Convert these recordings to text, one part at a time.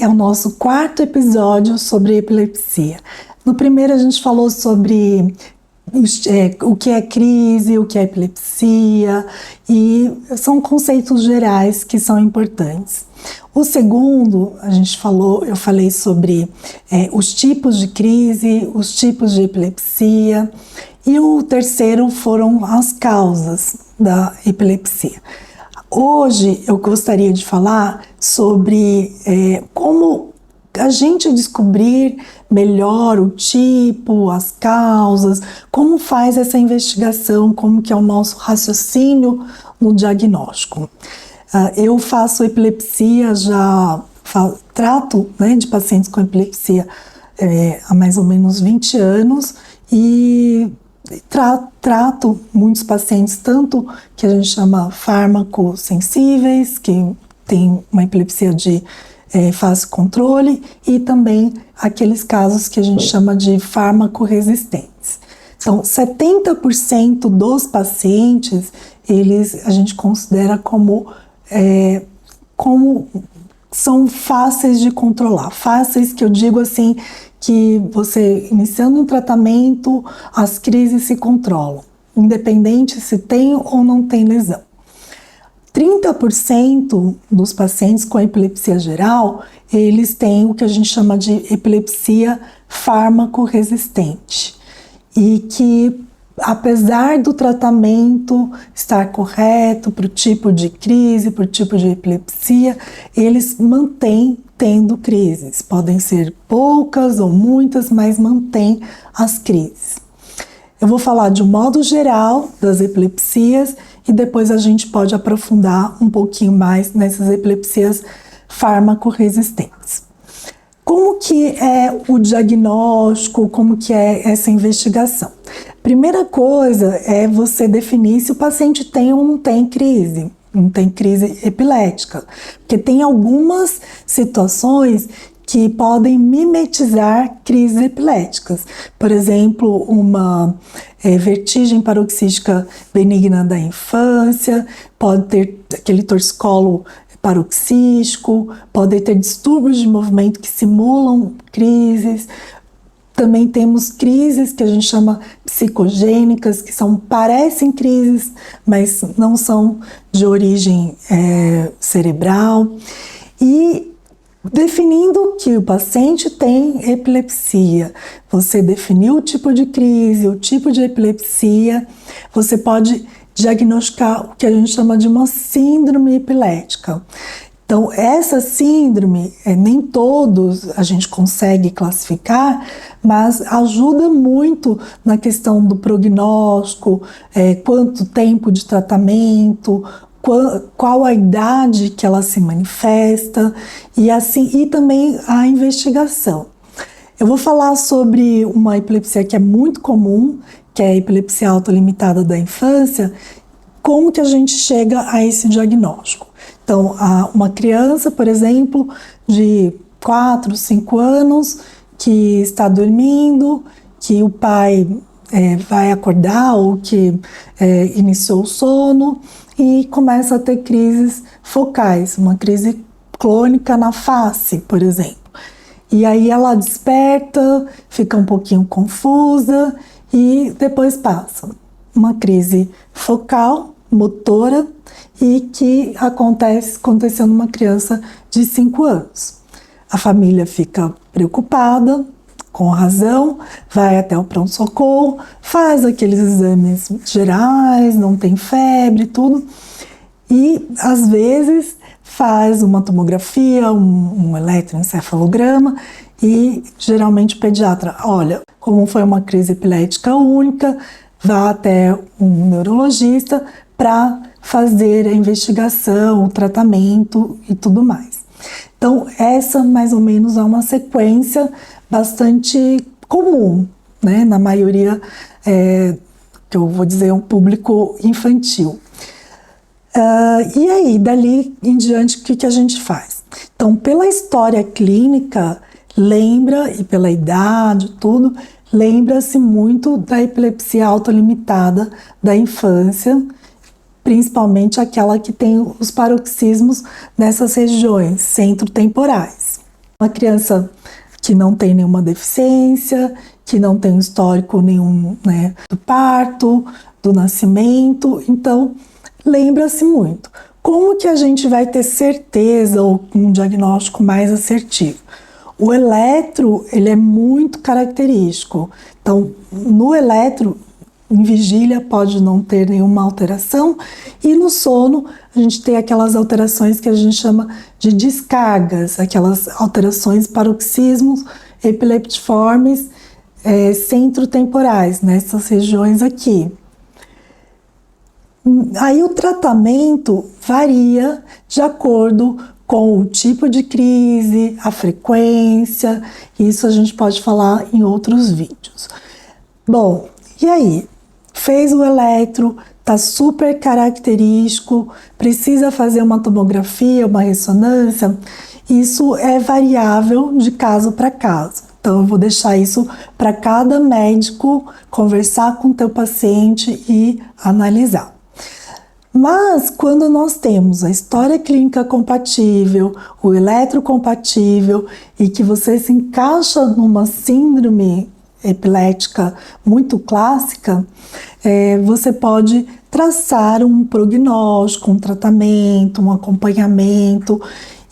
é o nosso quarto episódio sobre epilepsia. No primeiro a gente falou sobre o que é crise, o que é epilepsia, e são conceitos gerais que são importantes. O segundo, eu falei sobre os tipos de crise, os tipos de epilepsia, e o terceiro foram as causas da epilepsia. Hoje eu gostaria de falar sobre como a gente descobrir melhor o tipo, as causas, como faz essa investigação, como que é o nosso raciocínio no diagnóstico. Eu faço epilepsia, trato de pacientes com epilepsia há mais ou menos 20 anos e trato muitos pacientes, tanto que a gente chama farmacosensíveis, que tem uma epilepsia de fácil controle, e também aqueles casos que a gente chama de farmacoresistentes. Então, 70% dos pacientes, a gente considera como são fáceis de controlar. Fáceis, que eu digo assim, que você, iniciando um tratamento, as crises se controlam, independente se tem ou não tem lesão. 30% dos pacientes com epilepsia geral, eles têm o que a gente chama de epilepsia farmacoresistente. E que, apesar do tratamento estar correto para o tipo de crise, para o tipo de epilepsia, eles mantêm tendo crises. Podem ser poucas ou muitas, mas mantêm as crises. Eu vou falar de um modo geral das epilepsias e depois a gente pode aprofundar um pouquinho mais nessas epilepsias farmacoresistentes. Como que é o diagnóstico, como que é essa investigação? Primeira coisa é você definir se o paciente tem ou não tem crise epilética, porque tem algumas situações que podem mimetizar crises epiléticas. Por exemplo, uma vertigem paroxística benigna da infância, pode ter aquele torcicolo paroxístico, pode ter distúrbios de movimento que simulam crises. Também temos crises que a gente chama psicogênicas, que parecem crises, mas não são de origem cerebral. E definindo que o paciente tem epilepsia, você definiu o tipo de crise, o tipo de epilepsia, você pode diagnosticar o que a gente chama de uma síndrome epilética. Então, essa síndrome, nem todos a gente consegue classificar, mas ajuda muito na questão do prognóstico, quanto tempo de tratamento, qual a idade que ela se manifesta, e também a investigação. Eu vou falar sobre uma epilepsia que é muito comum, que é a epilepsia autolimitada da infância, como que a gente chega a esse diagnóstico. Então, uma criança, por exemplo, de 4, 5 anos, que está dormindo, que o pai vai acordar ou que iniciou o sono e começa a ter crises focais, uma crise clônica na face, por exemplo. E aí ela desperta, fica um pouquinho confusa e depois passa. Uma crise focal, motora, e que aconteceu numa criança de 5 anos. A família fica preocupada, com razão, vai até o pronto-socorro, faz aqueles exames gerais, não tem febre, tudo, e às vezes faz uma tomografia, um eletroencefalograma, e geralmente o pediatra, olha, como foi uma crise epilética única, vá até um neurologista para fazer a investigação, o tratamento e tudo mais. Então, essa mais ou menos é uma sequência bastante comum, na maioria, que eu vou dizer, um público infantil. E aí, dali em diante, o que a gente faz? Então, pela história clínica, e pela idade, tudo, lembra-se muito da epilepsia autolimitada da infância, principalmente aquela que tem os paroxismos nessas regiões centro-temporais. Uma criança que não tem nenhuma deficiência, que não tem histórico nenhum, né, do parto, do nascimento. Então, lembra-se muito. Como que a gente vai ter certeza ou um diagnóstico mais assertivo? O eletro, ele é muito característico. Então, no eletro, em vigília pode não ter nenhuma alteração, e no sono a gente tem aquelas alterações que a gente chama de descargas, aquelas alterações paroxismos epileptiformes centrotemporais, nessas regiões aqui. Aí o tratamento varia de acordo com o tipo de crise, a frequência, isso a gente pode falar em outros vídeos. Bom, e aí? Fez o eletro, tá super característico, precisa fazer uma tomografia, uma ressonância, isso é variável de caso para caso. Então eu vou deixar isso para cada médico conversar com o teu paciente e analisar. Mas quando nós temos a história clínica compatível, o eletro compatível e que você se encaixa numa síndrome epilética muito clássica, você pode traçar um prognóstico, um tratamento, um acompanhamento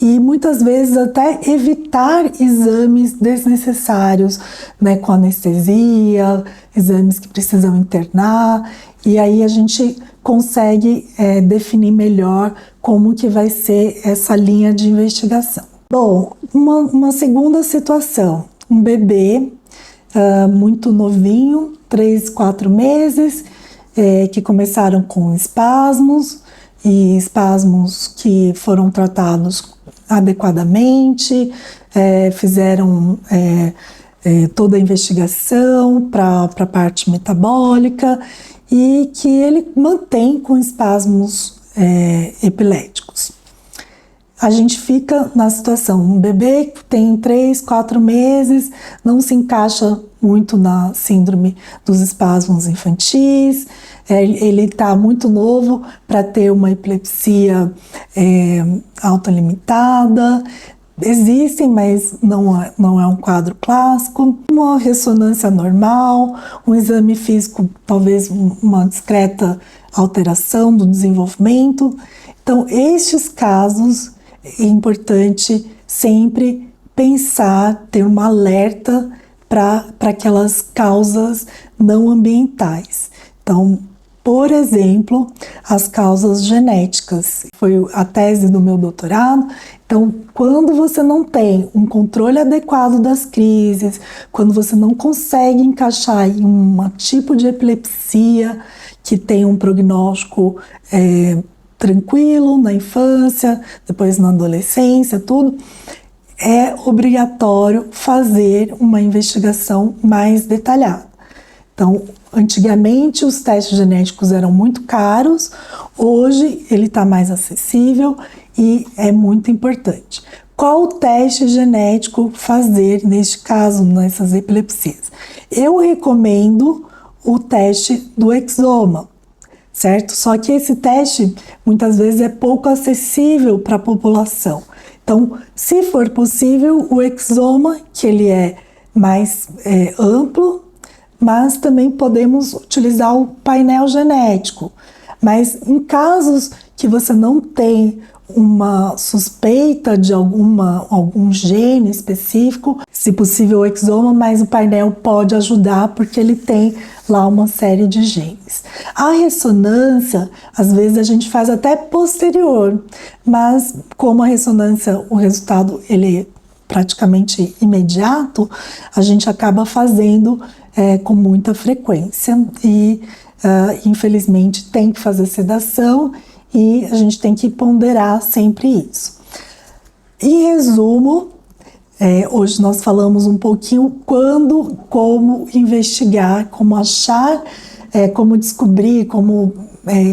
e muitas vezes até evitar exames desnecessários, né, com anestesia, exames que precisam internar, e aí a gente consegue definir melhor como que vai ser essa linha de investigação. Bom, uma segunda situação, um bebê muito novinho, 3, 4 meses, que começaram com espasmos, e espasmos que foram tratados adequadamente, fizeram toda a investigação para a parte metabólica, e que ele mantém com espasmos epiléticos. A gente fica na situação, um bebê que tem 3, 4 meses, não se encaixa muito na síndrome dos espasmos infantis, ele está muito novo para ter uma epilepsia autolimitada, existem, mas não é um quadro clássico, uma ressonância normal, um exame físico, talvez uma discreta alteração do desenvolvimento. Então, estes casos, é importante sempre pensar, ter um alerta para aquelas causas não ambientais. Então, por exemplo, as causas genéticas. Foi a tese do meu doutorado. Então, quando você não tem um controle adequado das crises, quando você não consegue encaixar em um tipo de epilepsia que tem um prognóstico tranquilo na infância, depois na adolescência, tudo, é obrigatório fazer uma investigação mais detalhada. Então, antigamente os testes genéticos eram muito caros, hoje ele está mais acessível e é muito importante. Qual teste genético fazer neste caso, nessas epilepsias? Eu recomendo o teste do exoma, certo? Só que esse teste muitas vezes é pouco acessível para a população. Então, se for possível, o exoma, que ele é mais amplo, mas também podemos utilizar o painel genético. Mas em casos que você não tem uma suspeita de algum gene específico, se possível o exoma, mas o painel pode ajudar porque ele tem lá uma série de genes. A ressonância, às vezes a gente faz até posterior, mas como a ressonância, o resultado ele é praticamente imediato, a gente acaba fazendo com muita frequência e infelizmente tem que fazer sedação e a gente tem que ponderar sempre isso. Em resumo, hoje nós falamos um pouquinho como investigar, como achar, como descobrir, como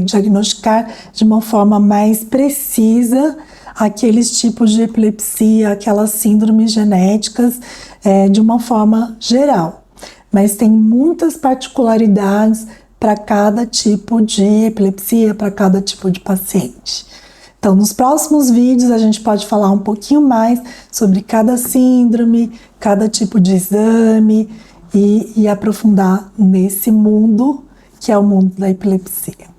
diagnosticar de uma forma mais precisa aqueles tipos de epilepsia, aquelas síndromes genéticas de uma forma geral. Mas tem muitas particularidades para cada tipo de epilepsia, para cada tipo de paciente. Então, nos próximos vídeos a gente pode falar um pouquinho mais sobre cada síndrome, cada tipo de exame e aprofundar nesse mundo que é o mundo da epilepsia.